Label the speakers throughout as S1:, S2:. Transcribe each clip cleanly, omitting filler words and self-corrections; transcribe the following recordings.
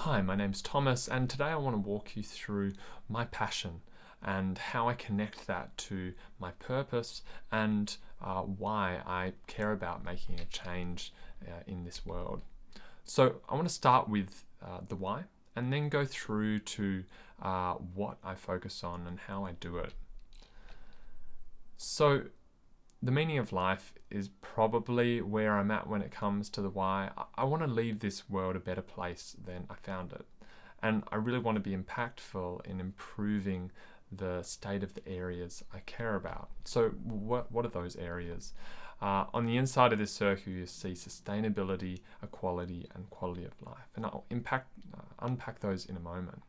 S1: Hi, my name's Thomas, and today I want to walk you through my passion and how I connect that to my purpose and why I care about making a change in this world. So I want to start with the why and then go through to what I focus on and how I do it. So the meaning of life is probably where I'm at when it comes to the why. I want to leave this world a better place than I found it. And I really want to be impactful in improving the state of the areas I care about. So what are those areas? On the inside of this circle, you see sustainability, equality, and quality of life. And I'll unpack those in a moment.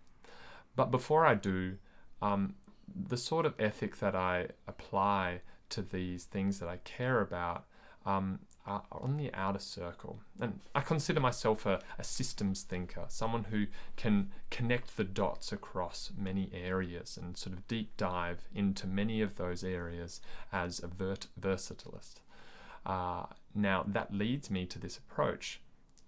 S1: But before I do, the sort of ethic that I apply to these things that I care about are on the outer circle. And I consider myself a systems thinker, someone who can connect the dots across many areas and sort of deep dive into many of those areas as a versatilist. Now that leads me to this approach,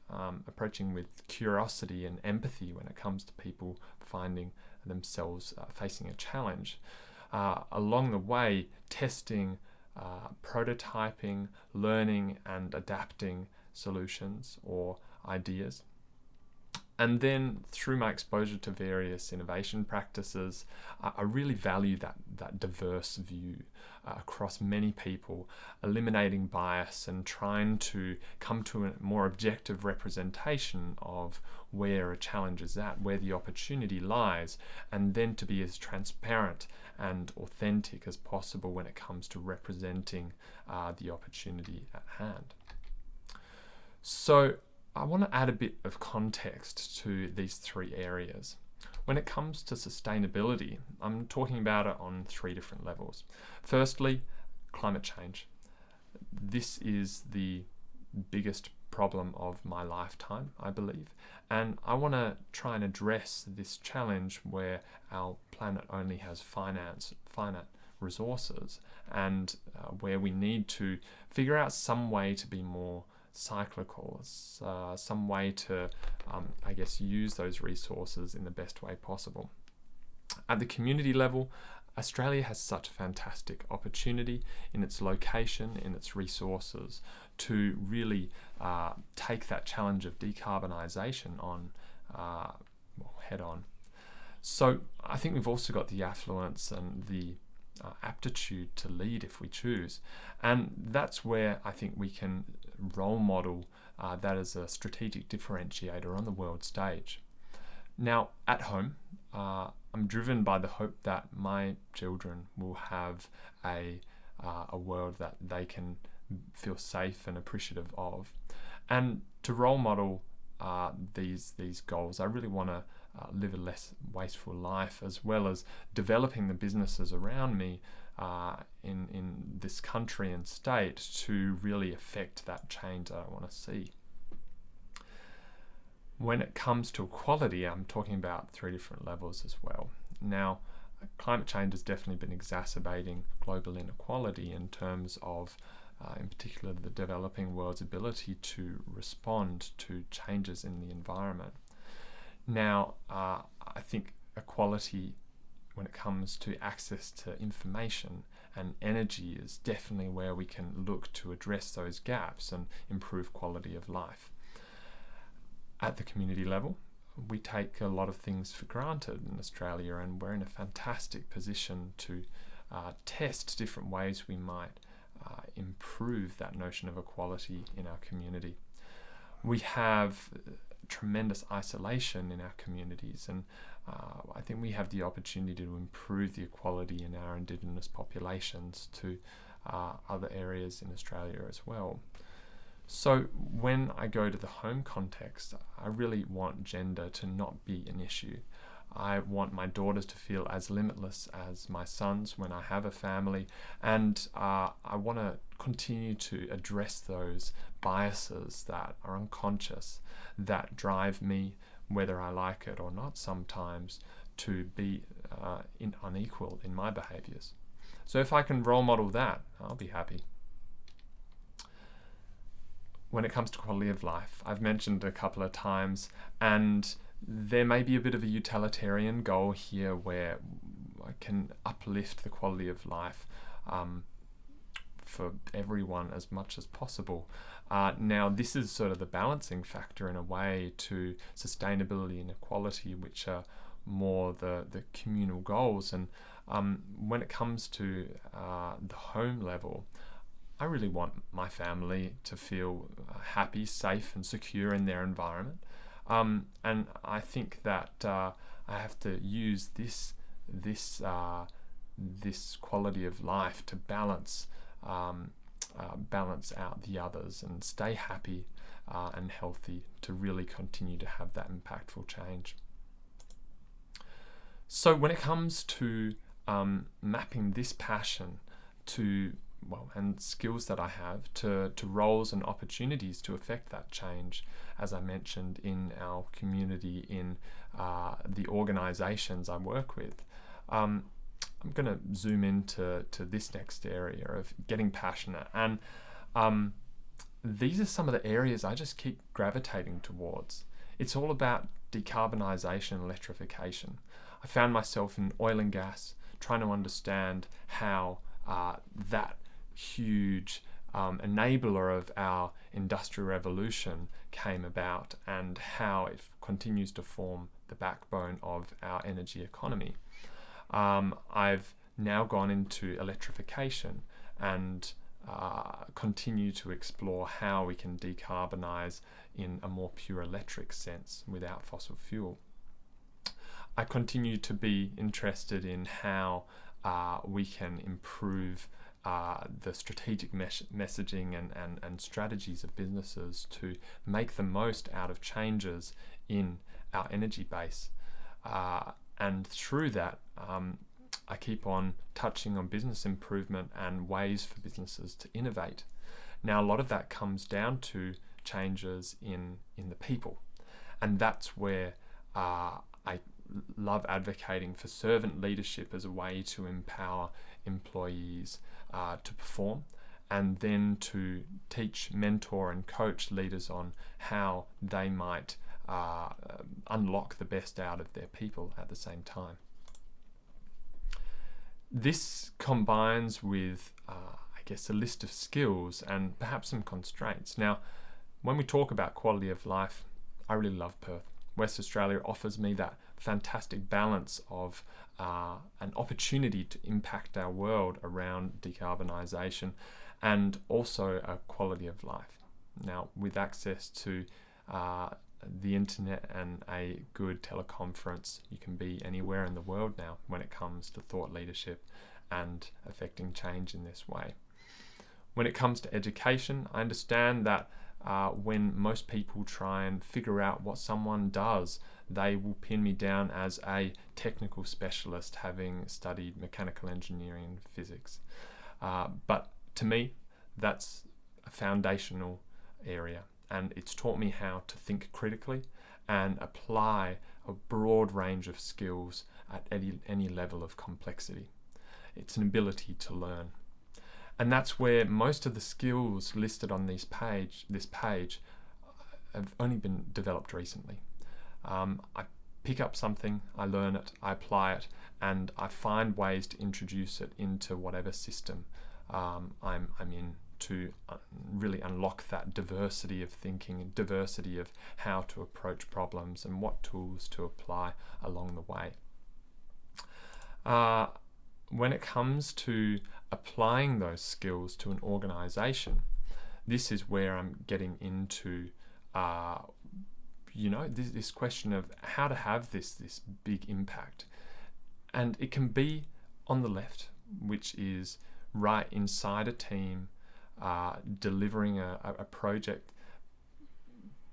S1: approaching with curiosity and empathy when it comes to people finding themselves facing a challenge. Along the way, testing, prototyping, learning and adapting solutions or ideas. And then through my exposure to various innovation practices, I really value that diverse view across many people, eliminating bias and trying to come to a more objective representation of where a challenge is at, where the opportunity lies, and then to be as transparent and authentic as possible when it comes to representing the opportunity at hand. So I want to add a bit of context to these three areas. When it comes to sustainability, I'm talking about it on three different levels. Firstly, climate change. This is the biggest problem of my lifetime, I believe, and I want to try and address this challenge where our planet only has finite resources and where we need to figure out some way to be more cyclical, some way to, use those resources in the best way possible. At the community level, Australia has such a fantastic opportunity in its location, in its resources, to really take that challenge of decarbonisation on head on. So I think we've also got the affluence and the aptitude to lead if we choose, and that's where I think we can role model that as a strategic differentiator on the world stage. Now at home, I'm driven by the hope that my children will have a world that they can feel safe and appreciative of, and to role model these goals, I really want to live a less wasteful life, as well as developing the businesses around me in this country and state to really affect that change that I want to see. When it comes to equality, I'm talking about three different levels as well. Now, climate change has definitely been exacerbating global inequality in terms of in particular the developing world's ability to respond to changes in the environment. Now, I think equality when it comes to access to information and energy is definitely where we can look to address those gaps and improve quality of life. At the community level, we take a lot of things for granted in Australia, and we're in a fantastic position to test different ways we might improve that notion of equality in our community. We have tremendous isolation in our communities, and I think we have the opportunity to improve the equality in our Indigenous populations to other areas in Australia as well. So when I go to the home context, I really want gender to not be an issue. I want my daughters to feel as limitless as my sons when I have a family, and I want to continue to address those biases that are unconscious, that drive me, whether I like it or not sometimes, to be unequal in my behaviours. So if I can role model that, I'll be happy. When it comes to quality of life, I've mentioned a couple of times, and There may be a bit of a utilitarian goal here where I can uplift the quality of life for everyone as much as possible. Now, this is sort of the balancing factor in a way to sustainability and equality, which are more the communal goals. And when it comes to the home level, I really want my family to feel happy, safe, and secure in their environment. And I think that I have to use this quality of life to balance out the others and stay happy and healthy to really continue to have that impactful change. So when it comes to mapping this passion to and skills that I have to roles and opportunities to affect that change, as I mentioned, in our community, in the organizations I work with, I'm going to zoom into this next area of getting passionate. And these are some of the areas I just keep gravitating towards. It's all about decarbonisation and electrification. I found myself in oil and gas, trying to understand how that huge enabler of our industrial revolution came about and how it continues to form the backbone of our energy economy. I've now gone into electrification and continue to explore how we can decarbonise in a more pure electric sense without fossil fuel. I continue to be interested in how we can improve the strategic messaging and strategies of businesses to make the most out of changes in our energy base. And through that, I keep on touching on business improvement and ways for businesses to innovate. Now, a lot of that comes down to changes in the people. And that's where I love advocating for servant leadership as a way to empower employees to perform, and then to teach, mentor, and coach leaders on how they might unlock the best out of their people at the same time. This combines with, a list of skills and perhaps some constraints. Now, when we talk about quality of life, I really love Perth. West Australia offers me that fantastic balance of an opportunity to impact our world around decarbonisation and also a quality of life. Now, with access to the internet and a good teleconference, you can be anywhere in the world now when it comes to thought leadership and affecting change in this way. When it comes to education, I understand that when most people try and figure out what someone does, they will pin me down as a technical specialist having studied mechanical engineering and physics. But to me, that's a foundational area, and it's taught me how to think critically and apply a broad range of skills at any level of complexity. It's an ability to learn. And that's where most of the skills listed on this page have only been developed recently. I pick up something, I learn it, I apply it, and I find ways to introduce it into whatever system I'm in to really unlock that diversity of thinking, diversity of how to approach problems and what tools to apply along the way. When it comes to applying those skills to an organization, this is where I'm getting into this question of how to have this big impact. And it can be on the left, which is right inside a team, delivering a project,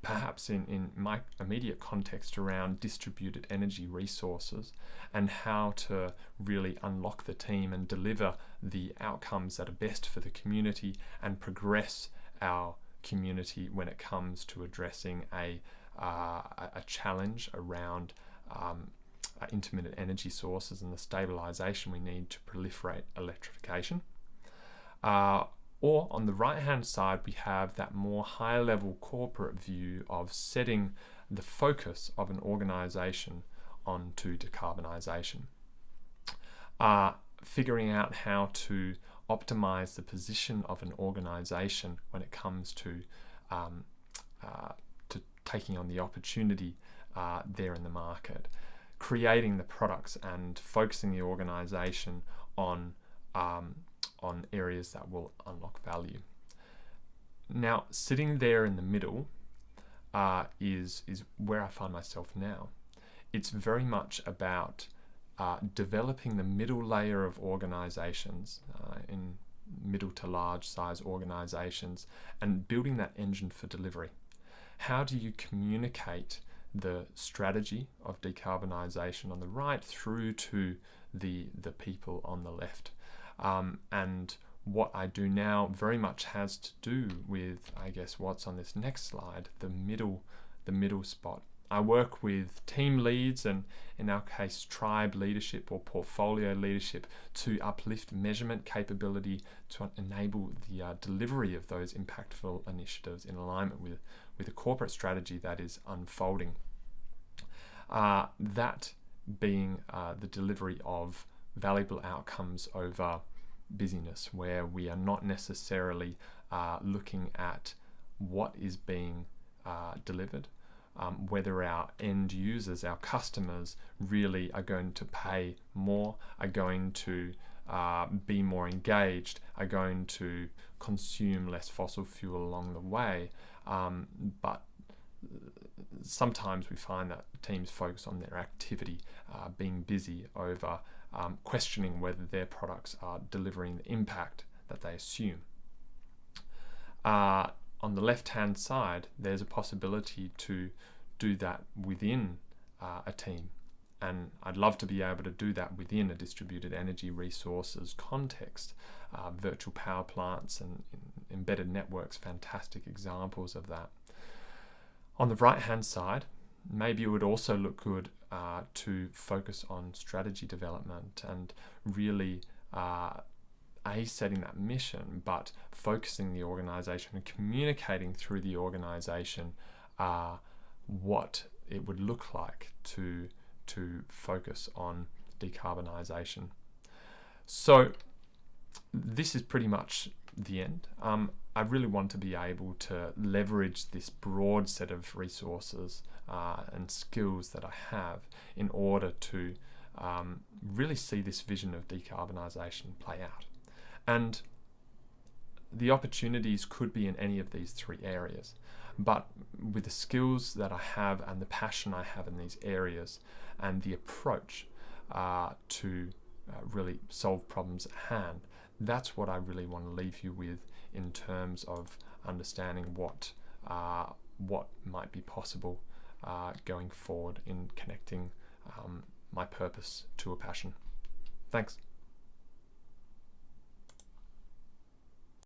S1: perhaps in my immediate context around distributed energy resources and how to really unlock the team and deliver the outcomes that are best for the community and progress our community when it comes to addressing a challenge around intermittent energy sources and the stabilisation we need to proliferate electrification. Or on the right-hand side, we have that more high-level corporate view of setting the focus of an organisation onto decarbonisation. Figuring out how to optimize the position of an organisation when it comes to taking on the opportunity there in the market, creating the products and focusing the organisation on areas that will unlock value. Now, sitting there in the middle is where I find myself now. It's very much about developing the middle layer of organizations, in middle to large size organizations, and building that engine for delivery. How do you communicate the strategy of decarbonisation on the right through to the people on the left? And what I do now very much has to do with, I guess, what's on this next slide, the middle spot. I work with team leads and, in our case, tribe leadership or portfolio leadership to uplift measurement capability to enable the delivery of those impactful initiatives in alignment with a corporate strategy that is unfolding. That being the delivery of valuable outcomes over busyness, where we are not necessarily looking at what is being delivered, whether our end users, our customers, really are going to pay more, are going to be more engaged, are going to consume less fossil fuel along the way. But sometimes we find that teams focus on their activity, being busy over questioning whether their products are delivering the impact that they assume. On the left-hand side, there's a possibility to do that within a team. And I'd love to be able to do that within a distributed energy resources context. Virtual power plants and embedded networks, fantastic examples of that. On the right-hand side, maybe it would also look good to focus on strategy development and really setting that mission, but focusing the organization and communicating through the organization what it would look like to focus on decarbonisation. So this is pretty much the end. I really want to be able to leverage this broad set of resources and skills that I have in order to really see this vision of decarbonisation play out. And the opportunities could be in any of these three areas. But with the skills that I have and the passion I have in these areas and the approach to really solve problems at hand, that's what I really want to leave you with in terms of understanding what might be possible going forward in connecting my purpose to a passion. Thanks.